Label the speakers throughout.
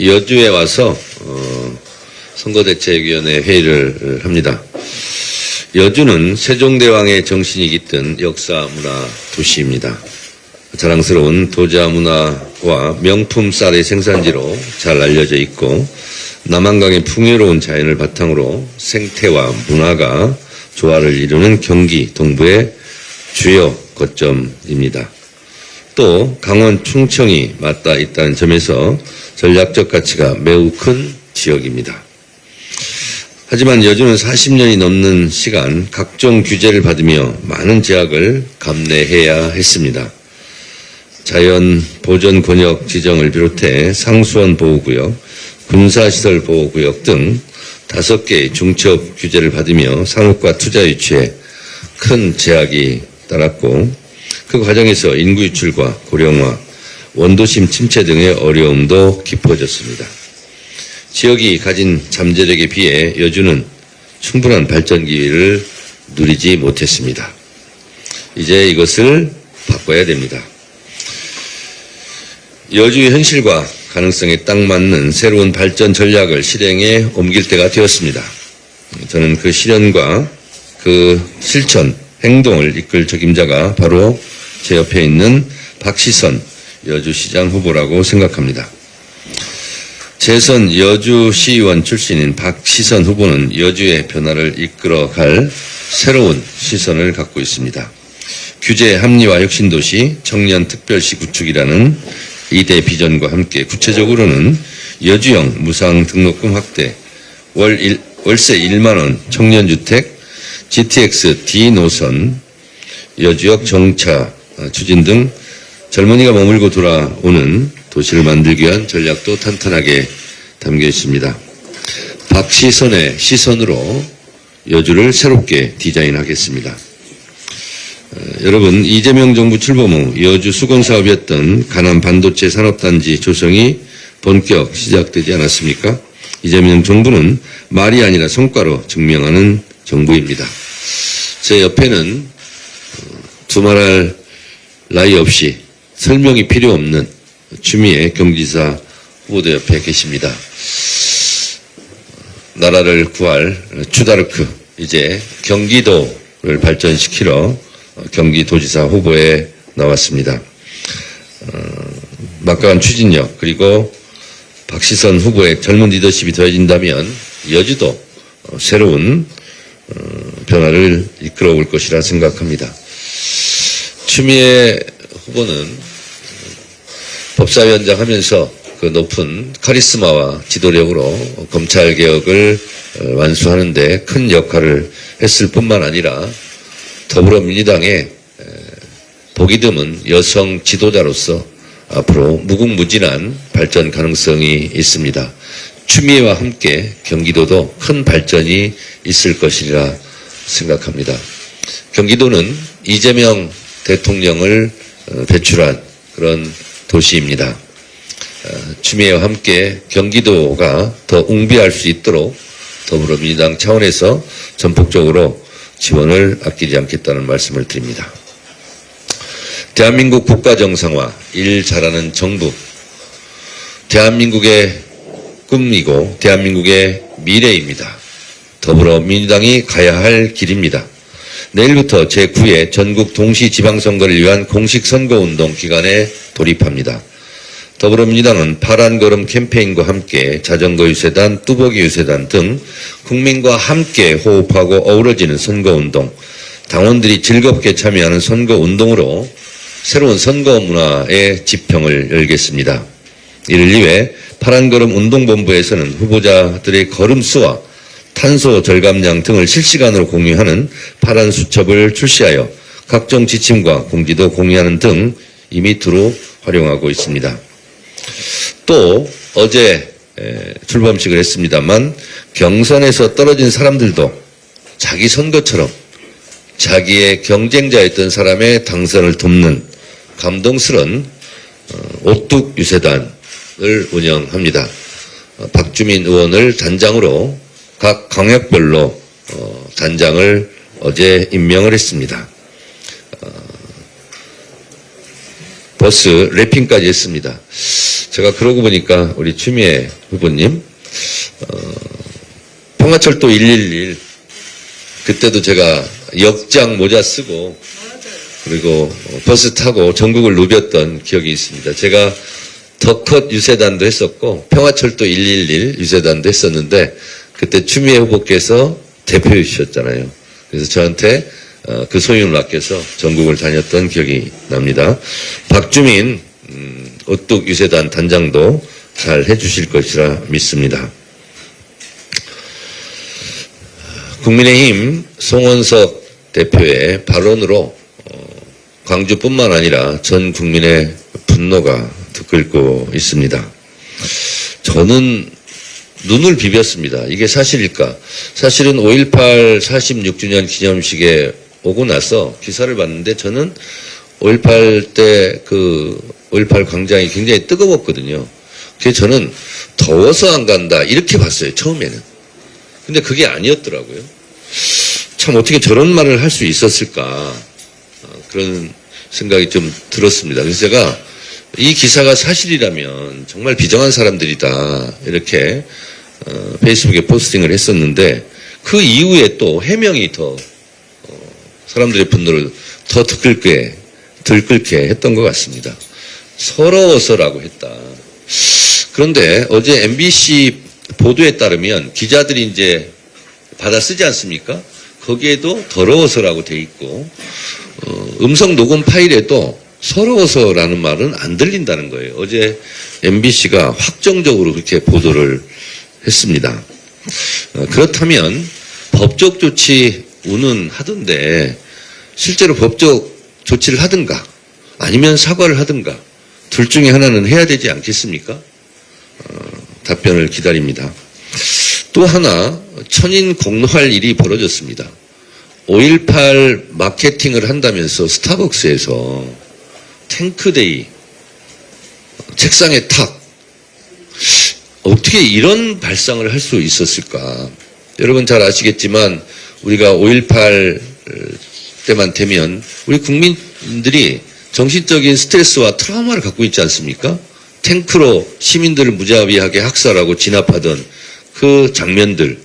Speaker 1: 여주에 와서 선거대책위원회 회의를 합니다. 여주는 세종대왕의 정신이 깃든 역사 문화 도시입니다. 자랑스러운 도자 문화와 명품 쌀의 생산지로 잘 알려져 있고 남한강의 풍요로운 자연을 바탕으로 생태와 문화가 조화를 이루는 경기 동부의 주요 거점입니다. 또 강원 충청이 맞닿아 있다는 점에서 전략적 가치가 매우 큰 지역입니다. 하지만 여주는 40년이 넘는 시간 각종 규제를 받으며 많은 제약을 감내해야 했습니다. 자연 보전 권역 지정을 비롯해 상수원 보호구역, 군사시설 보호구역 등 5개의 중첩 규제를 받으며 산업과 투자 유치에 큰 제약이 따랐고 그 과정에서 인구 유출과 고령화, 원도심 침체 등의 어려움도 깊어졌습니다. 지역이 가진 잠재력에 비해 여주는 충분한 발전 기회를 누리지 못했습니다. 이제 이것을 바꿔야 됩니다. 여주의 현실과 가능성에 딱 맞는 새로운 발전 전략을 실행에 옮길 때가 되었습니다. 저는 그 실현과 그 실천, 행동을 이끌 적임자가 바로 제 옆에 있는 박시선 여주시장 후보라고 생각합니다. 재선 여주시의원 출신인 박시선 후보는 여주의 변화를 이끌어갈 새로운 시선을 갖고 있습니다. 규제 합리화 혁신도시, 청년특별시 구축이라는 2대 비전과 함께 구체적으로는 여주형 무상 등록금 확대, 월세 1만원 청년주택, GTX D 노선, 여주역 정차 추진 등 젊은이가 머물고 돌아오는 도시를 만들기 위한 전략도 탄탄하게 담겨 있습니다. 박시선의 시선으로 여주를 새롭게 디자인하겠습니다. 여러분, 이재명 정부 출범 후 여주 수건사업이었던 간암 반도체 산업단지 조성이 본격 시작되지 않았습니까? 이재명 정부는 말이 아니라 성과로 증명하는 정부입니다. 제 옆에는 두말할 나이 없이 설명이 필요 없는 추미애 경기지사 후보도 옆에 계십니다. 나라를 구할 추다르크, 이제 경기도를 발전시키러 경기도지사 후보에 나왔습니다. 막강한 추진력 그리고 박시선 후보의 젊은 리더십이 더해진다면 여주도 새로운 변화를 이끌어 올 것이라 생각합니다. 추미애 후보는 법사위원장 하면서 그 높은 카리스마와 지도력으로 검찰개혁을 완수하는 데 큰 역할을 했을 뿐만 아니라 더불어민주당의 보기 드문 여성 지도자로서 앞으로 무궁무진한 발전 가능성이 있습니다. 추미애와 함께 경기도도 큰 발전이 있을 것이라 생각합니다. 경기도는 이재명 대통령을 배출한 그런 도시입니다. 추미애와 함께 경기도가 더 웅비할 수 있도록 더불어민주당 차원에서 전폭적으로 지원을 아끼지 않겠다는 말씀을 드립니다. 대한민국 국가 정상화, 일 잘하는 정부, 대한민국의 꿈이고 대한민국의 미래입니다. 더불어민주당이 가야 할 길입니다. 내일부터 제9회 전국 동시지방선거를 위한 공식 선거운동 기간에 돌입합니다. 더불어민주당은 파란 걸음 캠페인과 함께 자전거 유세단, 뚜벅이 유세단 등 국민과 함께 호흡하고 어우러지는 선거운동, 당원들이 즐겁게 참여하는 선거운동으로 새로운 선거 문화의 지평을 열겠습니다. 이를 위해 파란 걸음 운동본부에서는 후보자들의 걸음수와 탄소 절감량 등을 실시간으로 공유하는 파란 수첩을 출시하여 각종 지침과 공지도 공유하는 등 이미 두루 활용하고 있습니다. 또 어제 출범식을 했습니다만 경선에서 떨어진 사람들도 자기 선거처럼 자기의 경쟁자였던 사람의 당선을 돕는 감동스러운 오뚝 유세단을 운영합니다. 박주민 의원을 단장으로 각 광역별로 단장을 어제 임명을 했습니다. 버스 랩핑까지 했습니다. 제가 그러고 보니까 우리 추미애 후보님, 평화철도 111, 그때도 제가 역장 모자 쓰고, 그리고 버스 타고 전국을 누볐던 기억이 있습니다. 제가 더 컷 유세단도 했었고, 평화철도 111 유세단도 했었는데, 그때 추미애 후보께서 대표이셨잖아요. 그래서 저한테 그 소임을 맡겨서 전국을 다녔던 기억이 납니다. 박주민 오뚝 유세단 단장도 잘 해주실 것이라 믿습니다. 국민의힘 송원석 대표의 발언으로 광주뿐만 아니라 전 국민의 분노가 들끓고 있습니다. 저는 눈을 비볐습니다. 이게 사실일까? 사실은 5.18 46주년 기념식에 오고 나서 기사를 봤는데 저는 5.18 때 그 5.18 광장이 굉장히 뜨거웠거든요. 그래서 저는 더워서 안 간다 이렇게 봤어요. 처음에는. 근데 그게 아니었더라고요. 참 어떻게 저런 말을 할 수 있었을까 그런 생각이 좀 들었습니다. 그래서 제가 이 기사가 사실이라면 정말 비정한 사람들이다 이렇게 페이스북에 포스팅을 했었는데 그 이후에 또 해명이 더 사람들의 분노를 더 들끓게 했던 것 같습니다. 서러워서라고 했다. 그런데 어제 MBC 보도에 따르면 기자들이 이제 받아 쓰지 않습니까? 거기에도 더러워서라고 돼 있고 음성 녹음 파일에도 서러워서라는 말은 안 들린다는 거예요. 어제 MBC가 확정적으로 그렇게 보도를 했습니다. 그렇다면 법적 조치 운운하던데 실제로 법적 조치를 하든가 아니면 사과를 하든가 둘 중에 하나는 해야 되지 않겠습니까? 답변을 기다립니다. 또 하나 천인 공노할 일이 벌어졌습니다. 5.18 마케팅을 한다면서 스타벅스에서 탱크데이 책상에 탁 어떻게 이런 발상을 할 수 있었을까? 여러분 잘 아시겠지만 우리가 5.18 때만 되면 우리 국민들이 정신적인 스트레스와 트라우마를 갖고 있지 않습니까? 탱크로 시민들을 무자비하게 학살하고 진압하던 그 장면들을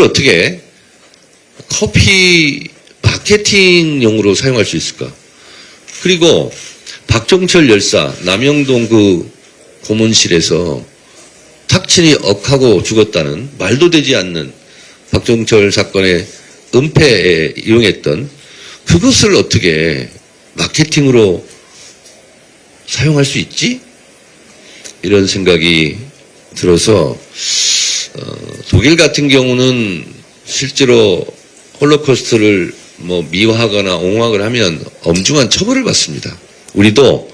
Speaker 1: 어떻게 커피 마케팅용으로 사용할 수 있을까? 그리고 박종철 열사 남영동 그 고문실에서 탁친이 억하고 죽었다는 말도 되지 않는 박종철 사건의 은폐에 이용했던 그것을 어떻게 마케팅으로 사용할 수 있지? 이런 생각이 들어서 독일 같은 경우는 실제로 홀로코스트를 뭐 미화하거나 옹호하거나 하면 엄중한 처벌을 받습니다. 우리도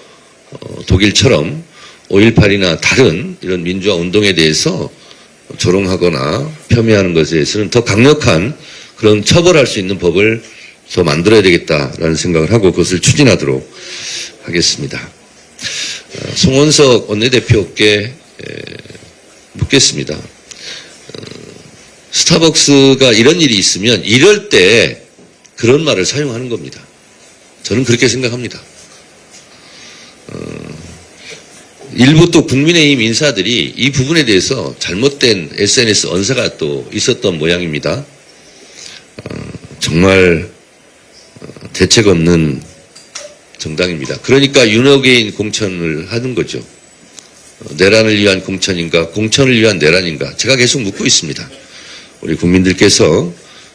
Speaker 1: 독일처럼 5.18이나 다른 이런 민주화 운동에 대해서 조롱하거나 폄훼하는 것에 대해서는 더 강력한 그런 처벌할 수 있는 법을 더 만들어야 되겠다라는 생각을 하고 그것을 추진하도록 하겠습니다. 송원석 원내대표께 묻겠습니다. 스타벅스가 이런 일이 있으면 이럴 때 그런 말을 사용하는 겁니다. 저는 그렇게 생각합니다. 일부 또 국민의힘 인사들이 이 부분에 대해서 잘못된 SNS 언사가 또 있었던 모양입니다. 정말 대책 없는 정당입니다. 그러니까 윤호개인 공천을 하는 거죠. 내란을 위한 공천인가 공천을 위한 내란인가 제가 계속 묻고 있습니다. 우리 국민들께서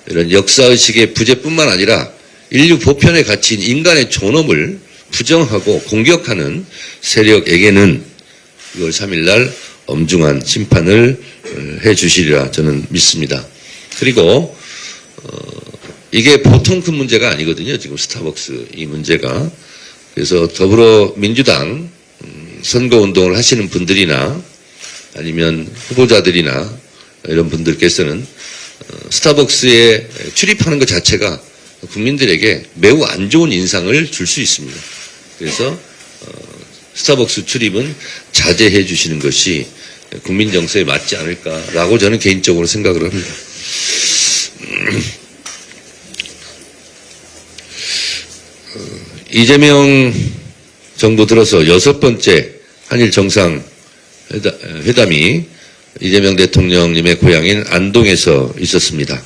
Speaker 1: 이런 역사의식의 부재뿐만 아니라 인류 보편에 갇힌 인간의 존엄을 부정하고 공격하는 세력에게는 6월 3일 날 엄중한 심판을 해 주시리라 저는 믿습니다. 그리고 이게 보통 큰 문제가 아니거든요. 지금 스타벅스 이 문제가. 그래서 더불어민주당 선거운동을 하시는 분들이나 아니면 후보자들이나 이런 분들께서는 스타벅스에 출입하는 것 자체가 국민들에게 매우 안 좋은 인상을 줄 수 있습니다. 그래서 스타벅스 출입은 자제해 주시는 것이 국민 정서에 맞지 않을까라고 저는 개인적으로 생각을 합니다. 이재명 정부 들어서 6번째 한일 정상회담이 이재명 대통령님의 고향인 안동에서 있었습니다.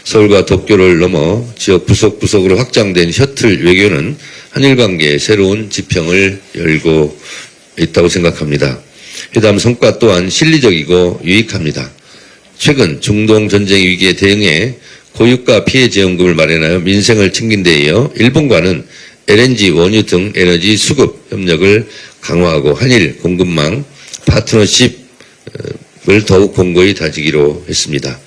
Speaker 1: 서울과 도쿄를 넘어 지역 구석구석으로 확장된 셔틀 외교는 한일 관계에 새로운 지평을 열고 있다고 생각합니다. 회담 성과 또한 실리적이고 유익합니다. 최근 중동 전쟁 위기에 대응해 고유가 피해 지원금을 마련하여 민생을 챙긴 데 이어 일본과는 LNG, 원유 등 에너지 수급 협력을 강화하고 한일 공급망 파트너십을 더욱 공고히 다지기로 했습니다.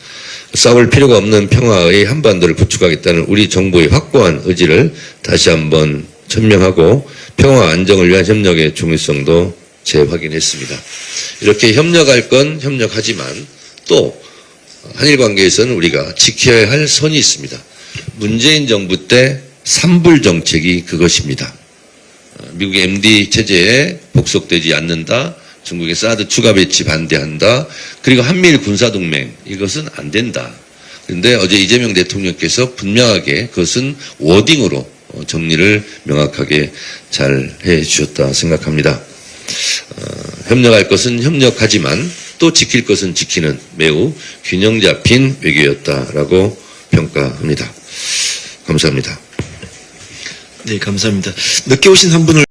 Speaker 1: 싸울 필요가 없는 평화의 한반도를 구축하겠다는 우리 정부의 확고한 의지를 다시 한번 천명하고 평화 안정을 위한 협력의 중요성도 재확인했습니다. 이렇게 협력할 건 협력하지만 또 한일 관계에서는 우리가 지켜야 할 선이 있습니다. 문재인 정부 때 삼불 정책이 그것입니다. 미국의 MD 체제에 복속되지 않는다. 중국의 사드 추가 배치 반대한다. 그리고 한미일 군사동맹 이것은 안 된다. 그런데 어제 이재명 대통령께서 분명하게 그것은 워딩으로 정리를 명확하게 잘 해주셨다 생각합니다. 협력할 것은 협력하지만 또 지킬 것은 지키는 매우 균형 잡힌 외교였다라고 평가합니다. 감사합니다.
Speaker 2: 네, 감사합니다. 늦게 오신 한 분을